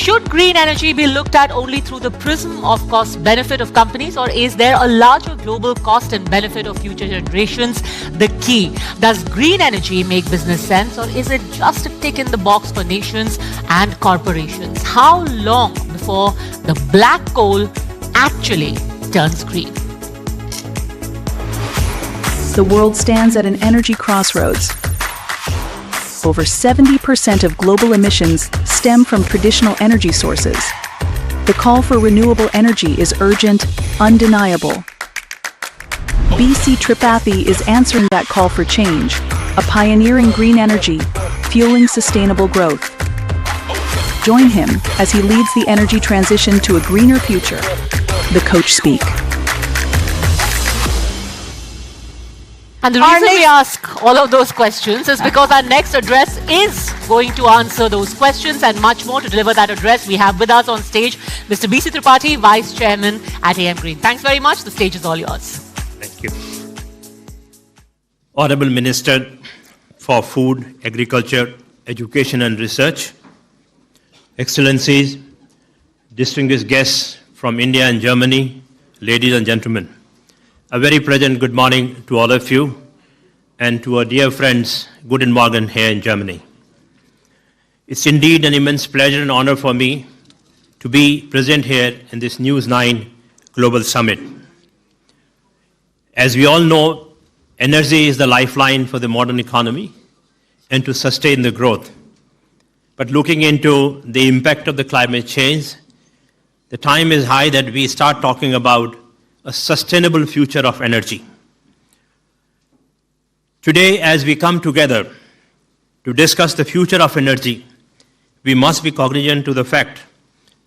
Should green energy be looked at only through the prism of cost benefit of companies, or is there a larger global cost and benefit of future generations the key? Does green energy make business sense, or is it just a tick in the box for nations and corporations? How long before the black coal actually turns green? The world stands at an energy crossroads. Over 70% of global emissions stem from traditional energy sources. The call for renewable energy is urgent, undeniable. BC Tripathi is answering that call for change, a pioneering green energy, fueling sustainable growth. Join him as he leads the energy transition to a greener future. The Coach Speak. And the reason we ask all of those questions is because our next address is going to answer those questions and much more. To deliver that address, we have with us on stage Mr. BC Tripathi, Vice Chairman at AM Green. Thanks very much. The stage is all yours. Thank you. Honorable Minister for Food, Agriculture, Education and Research, Excellencies, distinguished guests from India and Germany, ladies and gentlemen. A very pleasant good morning to all of you and to our dear friends, Guten Morgen here in Germany. It's indeed an immense pleasure and honor for me to be present here in this News9 Global Summit. As we all know, energy is the lifeline for the modern economy and to sustain the growth. But looking into the impact of the climate change, the time is high that we start talking about a sustainable future of energy. Today, as we come together to discuss the future of energy, we must be cognizant to the fact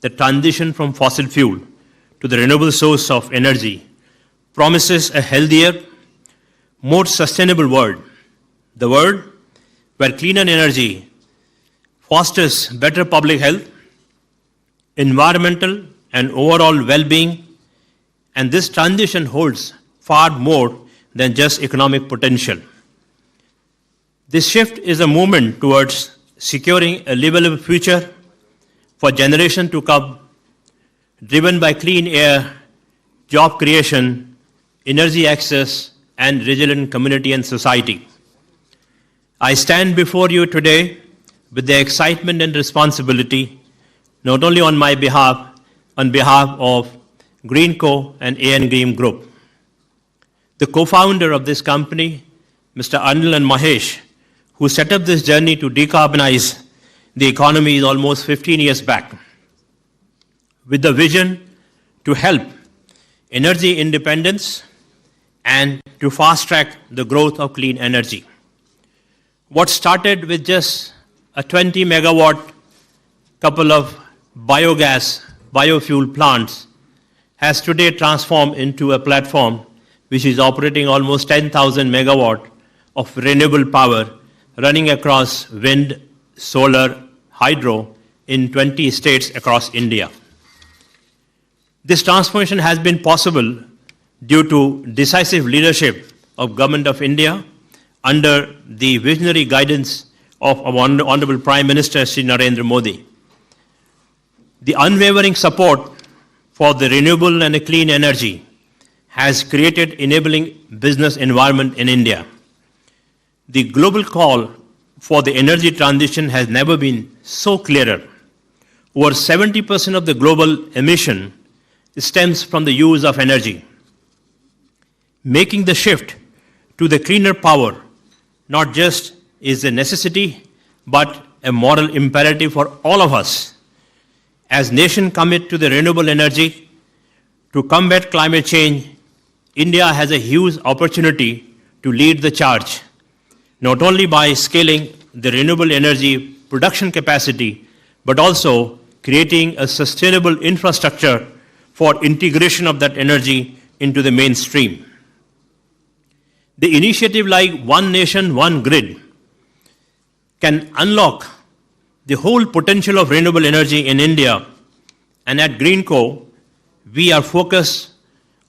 that transition from fossil fuel to the renewable source of energy promises a healthier, more sustainable world. The world where cleaner energy fosters better public health, environmental and overall well-being. And this transition holds far more than just economic potential. This shift is a movement towards securing a livable future for generations to come, driven by clean air, job creation, energy access, and resilient community and society. I stand before you today with the excitement and responsibility, not only on my behalf, on behalf of Greenco and AM Green Group. The co-founder of this company, Mr. Anil and Mahesh, who set up this journey to decarbonize the economy is almost 15 years back, with the vision to help energy independence and to fast-track the growth of clean energy. What started with just a 20 megawatt couple of biofuel plants has today transformed into a platform which is operating almost 10,000 megawatt of renewable power running across wind, solar, hydro in 20 states across India. This transformation has been possible due to decisive leadership of Government of India under the visionary guidance of our Honorable Prime Minister Shri Narendra Modi. The unwavering support for the renewable and clean energy has created enabling business environment in India. The global call for the energy transition has never been so clearer. Over 70% of the global emission stems from the use of energy. Making the shift to the cleaner power not just is a necessity, but a moral imperative for all of us. As nation commit to the renewable energy to combat climate change, India has a huge opportunity to lead the charge, not only by scaling the renewable energy production capacity, but also creating a sustainable infrastructure for integration of that energy into the mainstream. The initiative like One Nation, One Grid can unlock the whole potential of renewable energy in India. And at Greenco, we are focused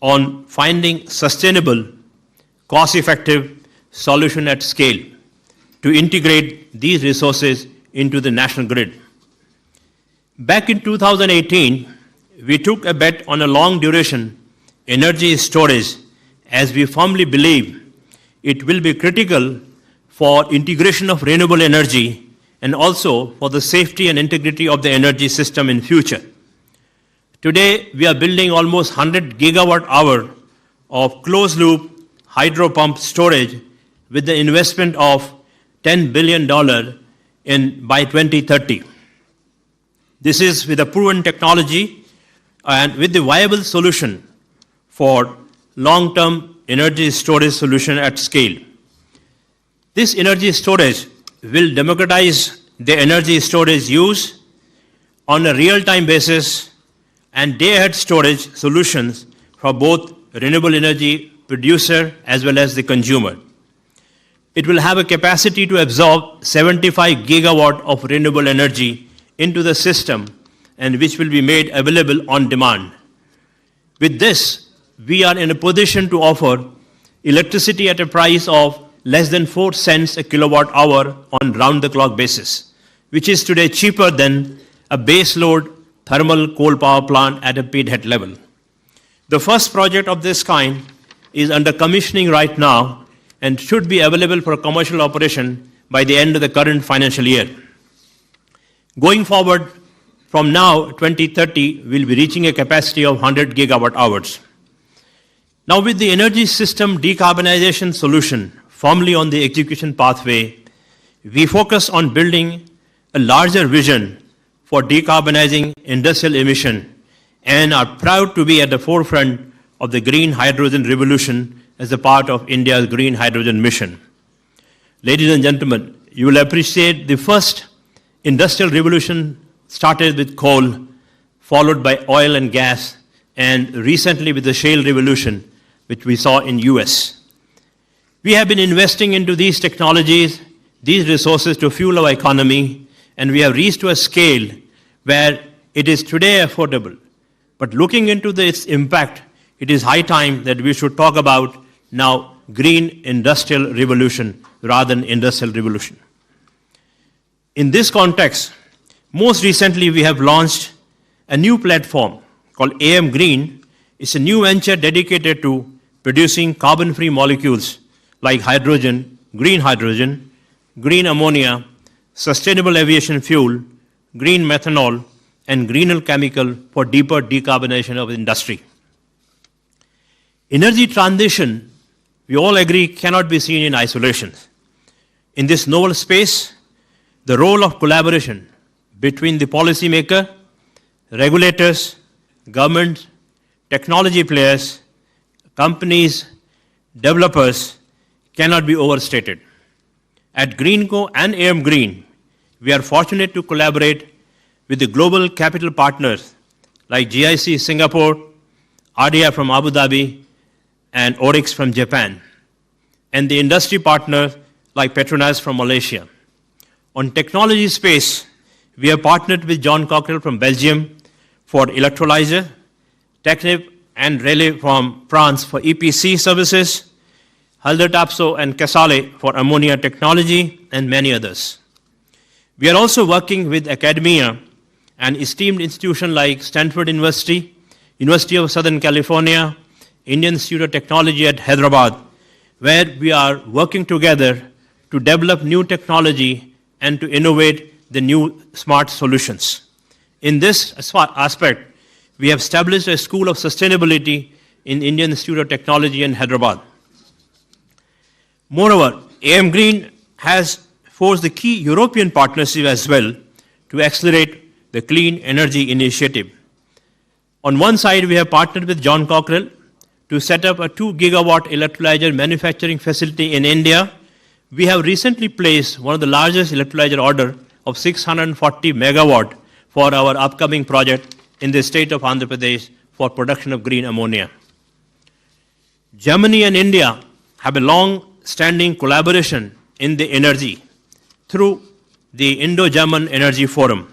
on finding sustainable, cost-effective solution at scale to integrate these resources into the national grid. Back in 2018, we took a bet on a long duration energy storage as we firmly believe it will be critical for integration of renewable energy and also for the safety and integrity of the energy system in future. Today, we are building almost 100 gigawatt hour of closed loop hydro pump storage with the investment of $10 billion by 2030. This is with a proven technology and with the viable solution for long-term energy storage solution at scale. This energy storage will democratize the energy storage use on a real-time basis and day-ahead storage solutions for both renewable energy producer as well as the consumer. It will have a capacity to absorb 75 gigawatt of renewable energy into the system and which will be made available on demand. With this, we are in a position to offer electricity at a price of less than 4 cents a kilowatt hour on round-the-clock basis, which is today cheaper than a base load thermal coal power plant at a pithead level. The first project of this kind is under commissioning right now and should be available for commercial operation by the end of the current financial year. Going forward, from now, 2030, we'll be reaching a capacity of 100 gigawatt hours. Now, with the energy system decarbonization solution firmly on the execution pathway, we focus on building a larger vision for decarbonizing industrial emission and are proud to be at the forefront of the green hydrogen revolution as a part of India's green hydrogen mission. Ladies and gentlemen, you will appreciate the first industrial revolution started with coal, followed by oil and gas, and recently with the shale revolution, which we saw in US. We have been investing into these technologies, these resources to fuel our economy, and we have reached to a scale where it is today affordable. But looking into its impact, it is high time that we should talk about now green industrial revolution rather than industrial revolution. In this context, most recently we have launched a new platform called AM Green. It's a new venture dedicated to producing carbon-free molecules like hydrogen, green ammonia, sustainable aviation fuel, green methanol, and greener chemical for deeper decarbonization of industry. Energy transition, we all agree, cannot be seen in isolation. In this novel space, the role of collaboration between the policymaker, regulators, government, technology players, companies, developers cannot be overstated. At Greenco and AM Green, we are fortunate to collaborate with the global capital partners like GIC Singapore, RDI from Abu Dhabi, and Oryx from Japan, and the industry partners like Petronas from Malaysia. On technology space, we have partnered with John Cockerell from Belgium for electrolyzer, Technip and Relais from France for EPC services, Halder Tapso and Casale for ammonia technology, and many others. We are also working with academia and esteemed institutions like Stanford University, University of Southern California, Indian Institute of Technology at Hyderabad, where we are working together to develop new technology and to innovate the new smart solutions. In this aspect, we have established a School of Sustainability in Indian Institute of Technology in Hyderabad. Moreover, AM Green has forged the key European partnership as well to accelerate the clean energy initiative. On one side, we have partnered with John Cockerell to set up a 2 gigawatt electrolyzer manufacturing facility in India. We have recently placed one of the largest electrolyzer order of 640 megawatt for our upcoming project in the state of Andhra Pradesh for production of green ammonia. Germany and India have a long-standing collaboration in the energy through the Indo-German Energy Forum,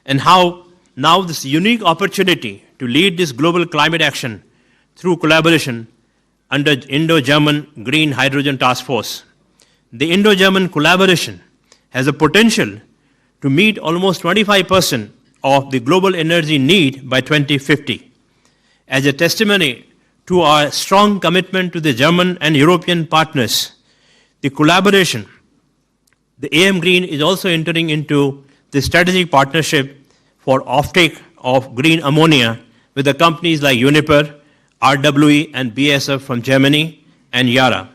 and how now this unique opportunity to lead this global climate action through collaboration under Indo-German Green Hydrogen Task Force. The Indo-German collaboration has a potential to meet almost 25% of the global energy need by 2050. As a testimony to our strong commitment to the German and European partners, the collaboration, the AM Green is also entering into the strategic partnership for offtake of green ammonia with the companies like Uniper, RWE, and BASF from Germany, and Yara.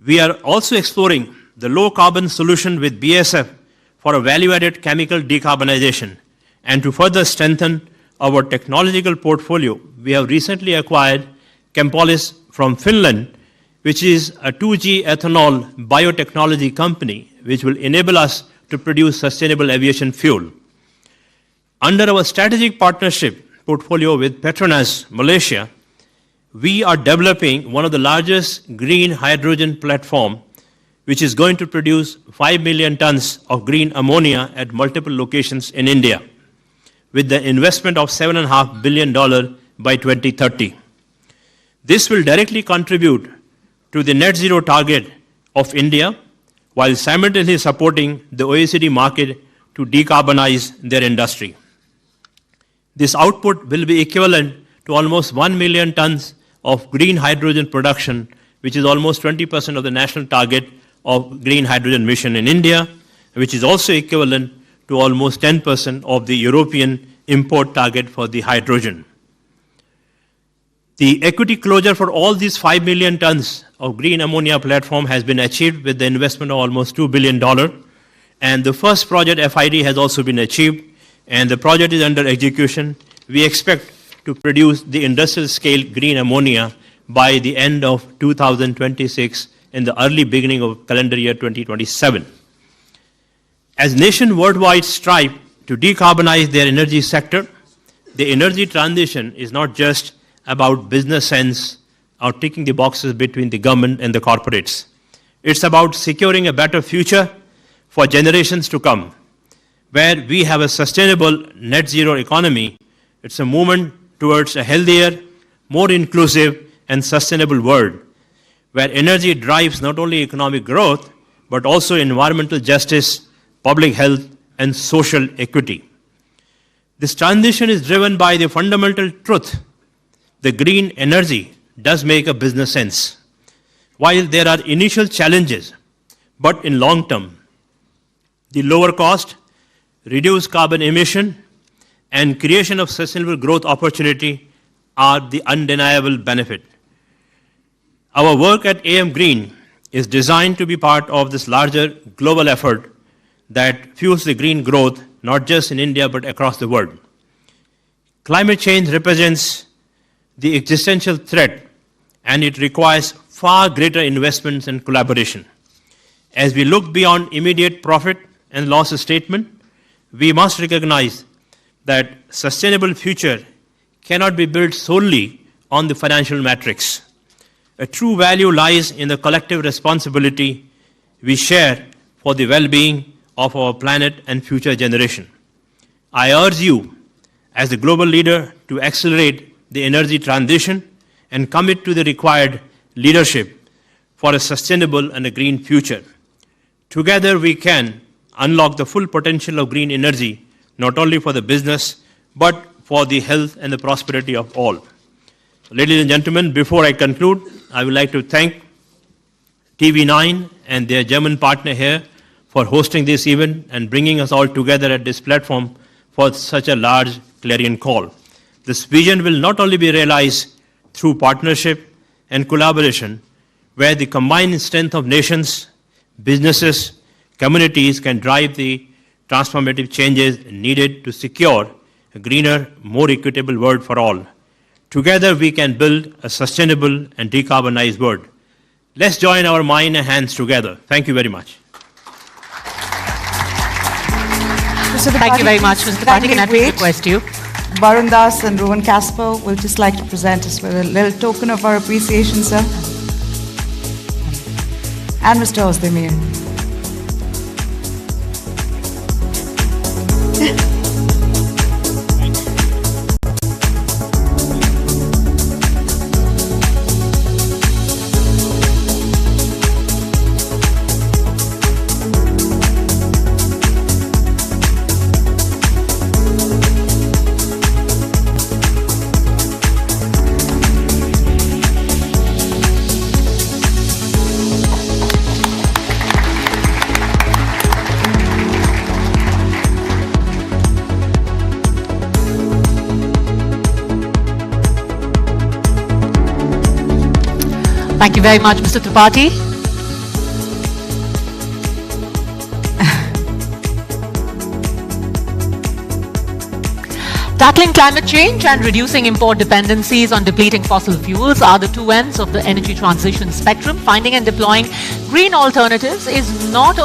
We are also exploring the low-carbon solution with BASF for a value-added chemical decarbonization. And to further strengthen our technological portfolio, we have recently acquired Chempolis from Finland, which is a 2G ethanol biotechnology company, which will enable us to produce sustainable aviation fuel. Under our strategic partnership portfolio with Petronas Malaysia, we are developing one of the largest green hydrogen platform, which is going to produce 5 million tons of green ammonia at multiple locations in India, with the investment of $7.5 billion by 2030. This will directly contribute to the net zero target of India, while simultaneously supporting the OECD market to decarbonize their industry. This output will be equivalent to almost 1 million tons of green hydrogen production, which is almost 20% of the national target of green hydrogen mission in India, which is also equivalent to almost 10% of the European import target for the hydrogen. The equity closure for all these 5 million tons of green ammonia platform has been achieved with the investment of almost $2 billion. And the first project FID has also been achieved, and the project is under execution. We expect to produce the industrial scale green ammonia by the end of 2026 in the early beginning of calendar year 2027. As nations worldwide strive to decarbonize their energy sector, the energy transition is not just about business sense or ticking the boxes between the government and the corporates. It's about securing a better future for generations to come, where we have a sustainable net zero economy. It's a movement towards a healthier, more inclusive, and sustainable world, where energy drives not only economic growth, but also environmental justice, public health, and social equity. This transition is driven by the fundamental truth: the green energy does make a business sense. While there are initial challenges, but in long term, the lower cost, reduced carbon emission, and creation of sustainable growth opportunity are the undeniable benefit. Our work at AM Green is designed to be part of this larger global effort that fuels the green growth, not just in India, but across the world. Climate change represents the existential threat, and it requires far greater investments and collaboration. As we look beyond immediate profit and loss statement, we must recognize that sustainable future cannot be built solely on the financial metrics. A true value lies in the collective responsibility we share for the well-being of our planet and future generation. I urge you, as a global leader, to accelerate the energy transition and commit to the required leadership for a sustainable and a green future. Together we can unlock the full potential of green energy, not only for the business, but for the health and the prosperity of all. Ladies and gentlemen, before I conclude, I would like to thank TV9 and their German partner here for hosting this event and bringing us all together at this platform for such a large clarion call. This vision will not only be realized through partnership and collaboration, where the combined strength of nations, businesses, communities can drive the transformative changes needed to secure a greener, more equitable world for all. Together we can build a sustainable and decarbonized world. Let's join our mind and hands together. Thank you very much. Thank you very much, Mr. Tripathi. Can I please request you? Varun Das and Rowan Casper will just like to present us with a little token of our appreciation, sir. And Mr. Ozdemir. Thank you very much, Mr. Tripathi. Tackling climate change and reducing import dependencies on depleting fossil fuels are the two ends of the energy transition spectrum. Finding and deploying green alternatives is not a